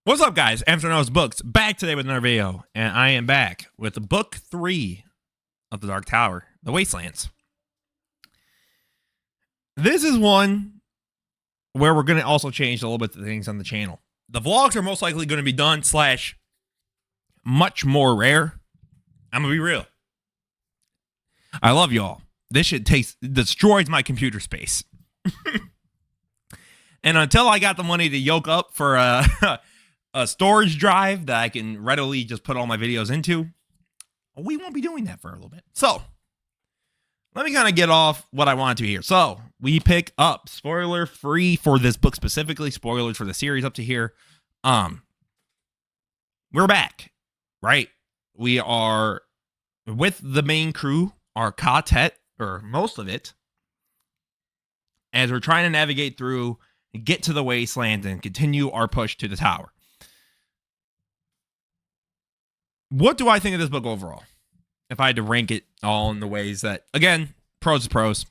What's up, guys? Amsterdam's Books back today with another video, and I am back with book 3 of the Dark Tower, the Wastelands. This is one where we're going to also change a little bit of things on the channel. The vlogs are most likely going to be done / much more rare. I'm going to be real. I love y'all. This shit destroys my computer space. And until I got the money to yoke up for a storage drive that I can readily just put all my videos into, we won't be doing that for a little bit. So let me kind of get off what I want to here. So we pick up, spoiler free for this book specifically, spoilers for the series up to here. We're back, right? We are with the main crew, our Ka-tet, or most of it, as we're trying to navigate through, get to the wasteland, and continue our push to the tower. What do I think of this book overall? If I had to rank it all in the ways that, again, pros is pros.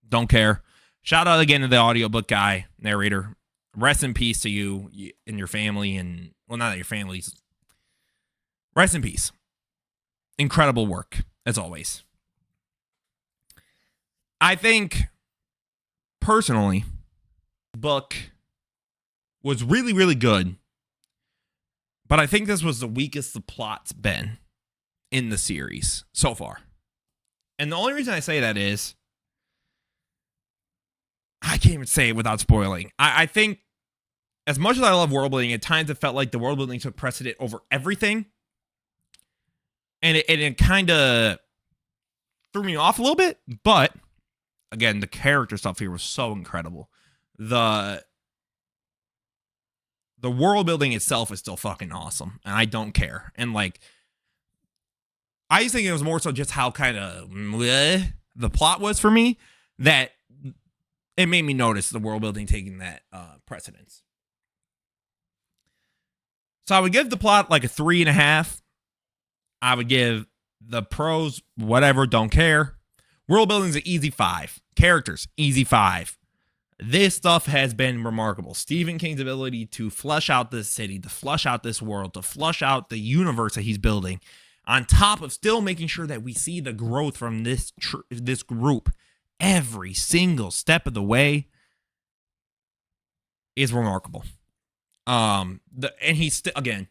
Don't care. Shout out again to the audiobook guy, narrator. Rest in peace to you and your family, and, well, not your families. Rest in peace. Incredible work, as always. I think, personally, the book was really, really good. But I think this was the weakest the plot's been in the series so far. And the only reason I say that is, I can't even say it without spoiling. I think, as much as I love world building, at times it felt like the world building took precedent over everything. And it kind of threw me off a little bit. But, again, the character stuff here was so incredible. The world building itself is still fucking awesome, and I don't care. And, like, I just think it was more so just how kind of the plot was for me that it made me notice the world building taking that precedence. So I would give the plot like a 3.5. I would give the pros, whatever, don't care. World building's an easy 5. Characters, easy 5. This stuff has been remarkable. Stephen King's ability to flesh out this city, to flesh out this world, to flesh out the universe that he's building, on top of still making sure that we see the growth from this group every single step of the way, is remarkable. And he's still, again,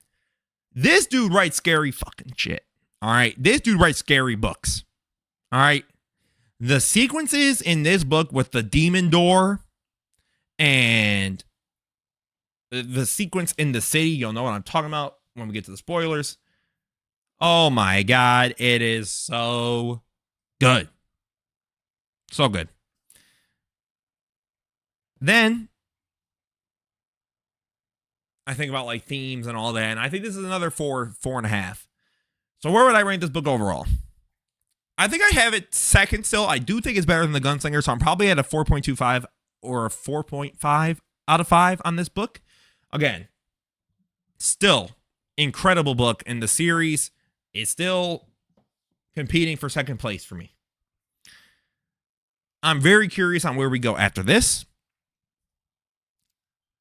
this dude writes scary fucking shit. All right, this dude writes scary books. All right, the sequences in this book with the demon door. And the sequence in the city, you'll know what I'm talking about when we get to the spoilers. Oh my God, it is so good. So good. Then I think about like themes and all that, and I think this is another 4.5. So where would I rank this book overall? I think I have it second still. I do think it's better than The Gunslinger, so I'm probably at a 4.25. or a 4.5 out of 5 on this book. Again, still incredible book, and the series is still competing for second place for me. I'm very curious on where we go after this.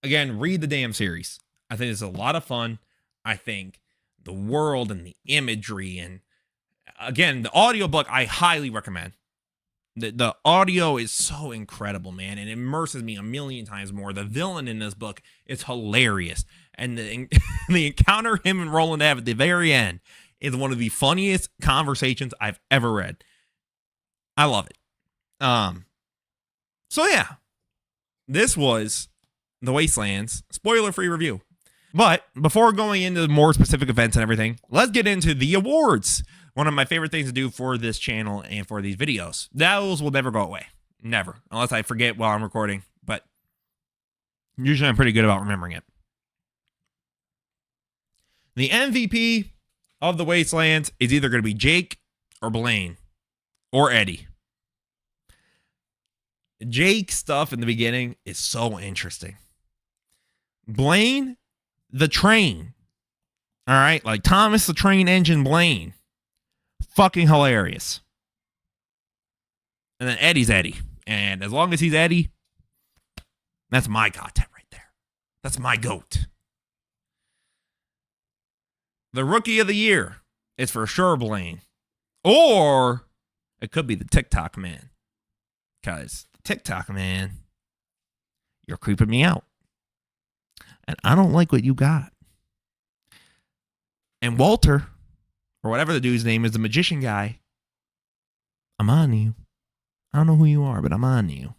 Again, read the damn series. I think it's a lot of fun. I think the world and the imagery, and again, the audiobook I highly recommend. The audio is so incredible, man. It immerses me a million times more. The villain in this book is hilarious. And the encounter him and Roland have at the very end is one of the funniest conversations I've ever read. I love it. So yeah, this was The Wastelands, spoiler-free review. But before going into more specific events and everything, let's get into the awards. One of my favorite things to do for this channel and for these videos. Those will never go away. Never. Unless I forget while I'm recording. But usually I'm pretty good about remembering it. The MVP of the Wastelands is either going to be Jake or Blaine or Eddie. Jake's stuff in the beginning is so interesting. Blaine, the train. All right? Like Thomas the Train Engine Blaine. Fucking hilarious. And then Eddie's Eddie. And as long as he's Eddie, that's my Ka-tet right there. That's my goat. the rookie of the year is for sure Blaine. Or it could be the TikTok man. Because the TikTok man, you're creeping me out. And I don't like what you got. And Walter, or whatever the dude's name is, the magician guy, I'm on you. I don't know who you are, but I'm on you.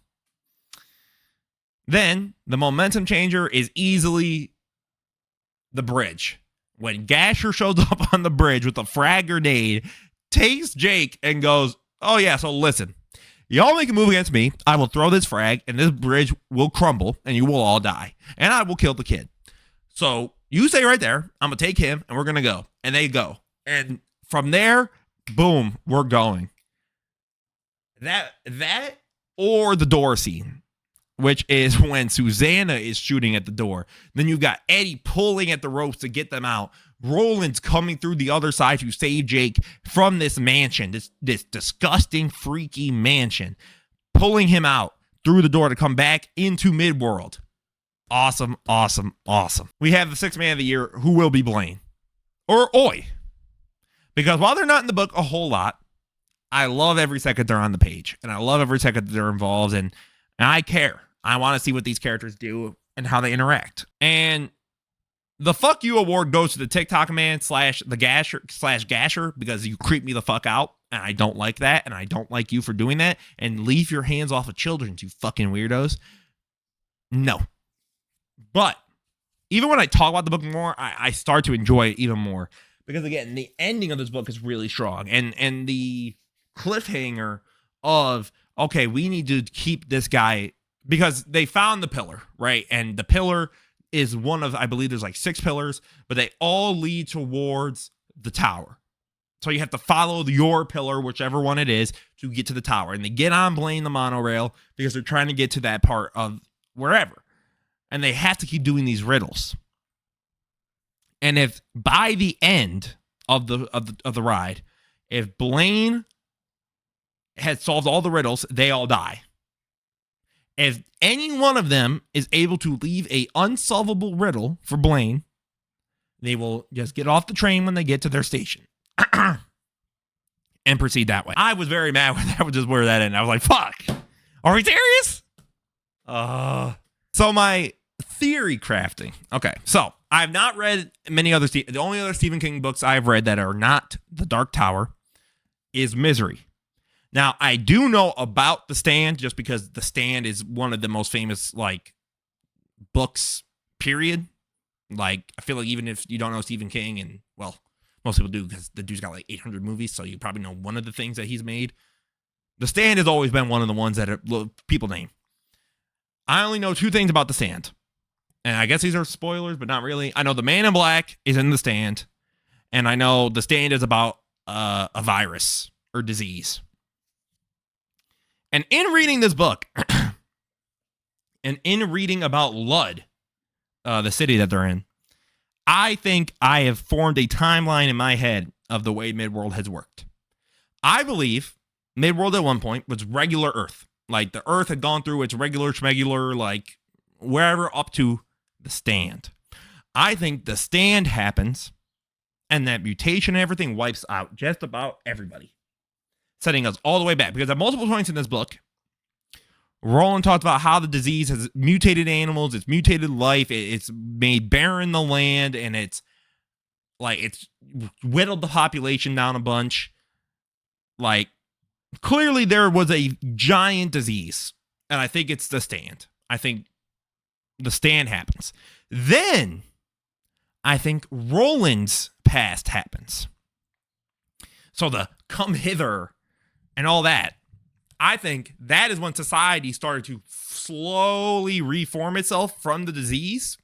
Then the momentum changer is easily the bridge. When Gasher shows up on the bridge with a frag grenade, takes Jake and goes, oh yeah, so listen, y'all make a move against me, I will throw this frag and this bridge will crumble and you will all die. And I will kill the kid. So you stay right there, I'm going to take him and we're going to go. And they go. And from there, boom, we're going. That or the door scene, which is when Susanna is shooting at the door. Then you've got Eddie pulling at the ropes to get them out. Roland's coming through the other side to save Jake from this mansion, this disgusting, freaky mansion, pulling him out through the door to come back into Midworld. Awesome, awesome, awesome. We have the sixth man of the year, who will be Blaine. Or Oi. Because while they're not in the book a whole lot, I love every second they're on the page. And I love every second that they're involved. And I care. I want to see what these characters do and how they interact. And the fuck you award goes to the TikTok man / the Gasher because you creep me the fuck out. And I don't like that. And I don't like you for doing that. And leave your hands off of children, you fucking weirdos. No. But even when I talk about the book more, I start to enjoy it even more. Because again, the ending of this book is really strong. And the cliffhanger of, okay, we need to keep this guy, because they found the pillar, right? And the pillar is one of, I believe there's like 6 pillars, but they all lead towards the tower. So you have to follow your pillar, whichever one it is, to get to the tower. And they get on Blaine the monorail because they're trying to get to that part of wherever. And they have to keep doing these riddles. And if by the end of the ride, if Blaine has solved all the riddles, they all die. If any one of them is able to leave a unsolvable riddle for Blaine, they will just get off the train when they get to their station and proceed that way. I was very mad when that was just where that ended. I was like, fuck, are we serious? So my theory crafting. Okay, so I've not read many other, the only other Stephen King books I've read that are not The Dark Tower is Misery. Now, I do know about The Stand just because The Stand is one of the most famous, like, books, period. Like, I feel like even if you don't know Stephen King, and, well, most people do because the dude's got like 800 movies, so you probably know one of the things that he's made. The Stand has always been one of the ones that people name. I only know 2 things about The Stand. And I guess these are spoilers, but not really. I know the Man in Black is in The Stand. And I know The Stand is about a virus or disease. And in reading this book, and in reading about Lud, the city that they're in, I think I have formed a timeline in my head of the way Midworld has worked. I believe Midworld at one point was regular Earth. Like, the Earth had gone through its regular schmegular, like, wherever up to The Stand. I think The Stand happens, and that mutation and everything wipes out just about everybody, setting us all the way back. Because at multiple points in this book, Roland talked about how the disease has mutated animals, it's mutated life, it's made barren the land, and it's whittled the population down a bunch. Like, clearly there was a giant disease, and I think it's The Stand. I think The Stand happens. Then, I think Roland's past happens. So the come hither and all that, I think that is when society started to slowly reform itself from the disease.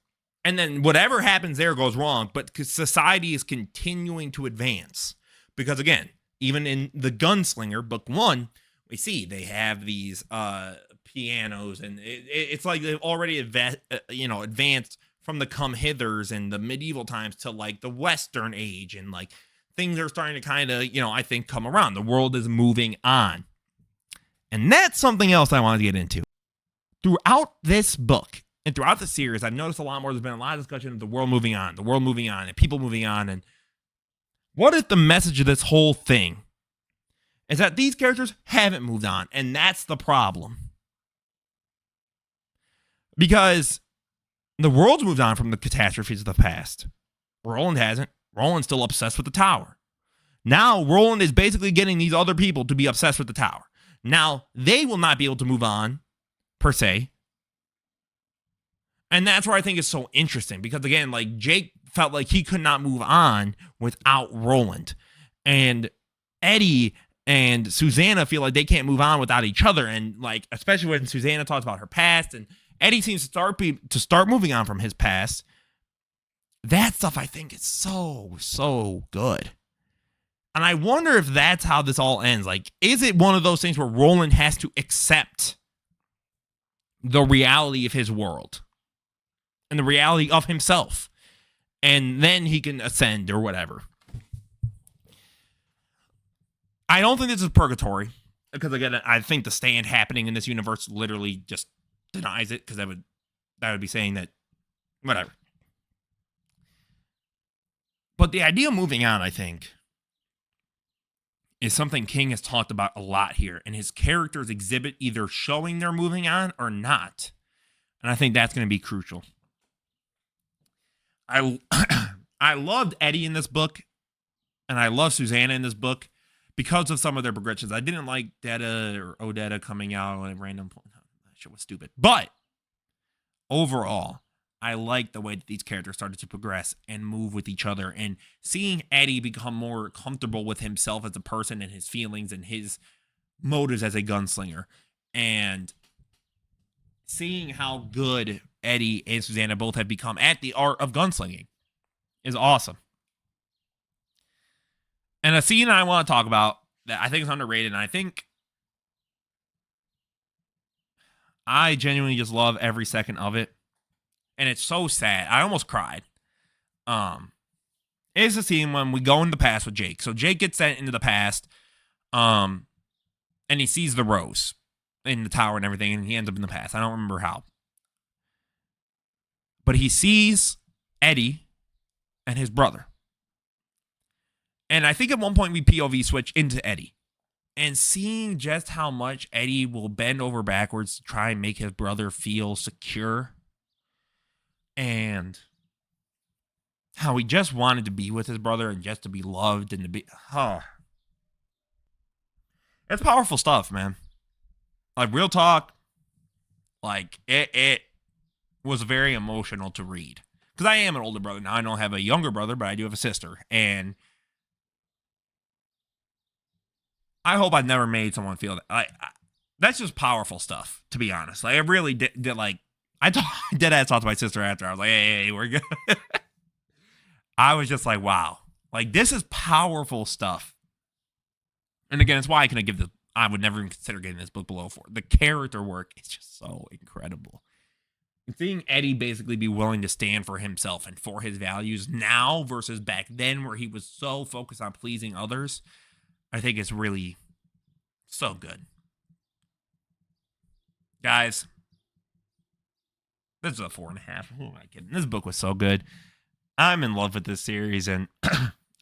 And then whatever happens there goes wrong, but society is continuing to advance. Because again, even in The Gunslinger, book 1, we see they have these pianos, and it's like they've already advanced from the come hithers and the medieval times to like the Western age, and like things are starting to kind of, I think come around. The world is moving on. And that's something else I wanted to get into. Throughout this book and throughout the series, I've noticed a lot more. There's been a lot of discussion of the world moving on, and people moving on. And What if the message of this whole thing is that these characters haven't moved on, and that's the problem? Because the world's moved on from the catastrophes of the past. Roland hasn't. Roland's still obsessed with the tower. Now, Roland is basically getting these other people to be obsessed with the tower. Now, they will not be able to move on, per se. And that's where I think it's so interesting. Because, again, like, Jake felt like he could not move on without Roland. And Eddie and Susanna feel like they can't move on without each other. And, like, especially when Susanna talks about her past, and Eddie seems to start moving on from his past. That stuff, I think, is so good. And I wonder if that's how this all ends. Like, is it one of those things where Roland has to accept the reality of his world and the reality of himself, and then he can ascend or whatever? I don't think this is purgatory, because, again, I think the stand happening in this universe literally just denies it, because that would be saying that whatever. But the idea of moving on, I think, is something King has talked about a lot here, and his characters exhibit either showing they're moving on or not. And I think that's going to be crucial. I loved Eddie in this book, and I love Susanna in this book because of some of their progressions. I didn't like Detta or Odetta coming out at random point. That shit was stupid. But overall, I like the way that these characters started to progress and move with each other, and seeing Eddie become more comfortable with himself as a person and his feelings and his motives as a gunslinger, and seeing how good Eddie and Susanna both have become at the art of gunslinging is awesome. And a scene I want to talk about that I think is underrated, and I think I genuinely just love every second of it, and it's so sad. I almost cried. It's the scene when we go in the past with Jake. So Jake gets sent into the past, and he sees the rose in the tower and everything, and he ends up in the past. I don't remember how. But he sees Eddie and his brother. And I think at one point we POV switch into Eddie. And seeing just how much Eddie will bend over backwards to try and make his brother feel secure. And how he just wanted to be with his brother and just to be loved and to be... It's powerful stuff, man. Like, real talk. Like, it was very emotional to read. Because I am an older brother. Now, I don't have a younger brother, but I do have a sister. And I hope I've never made someone feel that. That's just powerful stuff, to be honest. Like, I really did like... I talked to my sister after. I was like, hey, we're good. I was just like, wow. Like, this is powerful stuff. And again, it's why I would never even consider getting this book below 4. The character work is just so incredible. And seeing Eddie basically be willing to stand for himself and for his values now versus back then, where he was so focused on pleasing others, I think it's really so good. Guys, this is a 4.5. Who am I kidding? This book was so good. I'm in love with this series, and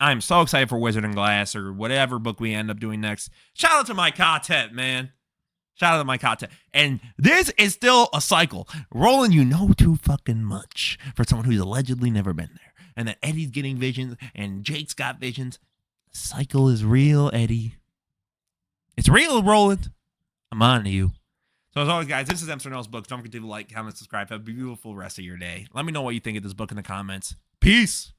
I'm so excited for Wizard and Glass or whatever book we end up doing next. Shout out to my Ka-tet, man. Shout out to my Ka-tet. And this is still a cycle. Roland, you know too fucking much for someone who's allegedly never been there. And that Eddie's getting visions, and Jake's got visions. The cycle is real, Eddie. It's real, Roland. I'm on to you. So as always, guys, this is Amsterdam's Books. Don't forget to like, comment, subscribe. Have a beautiful rest of your day. Let me know what you think of this book in the comments. Peace.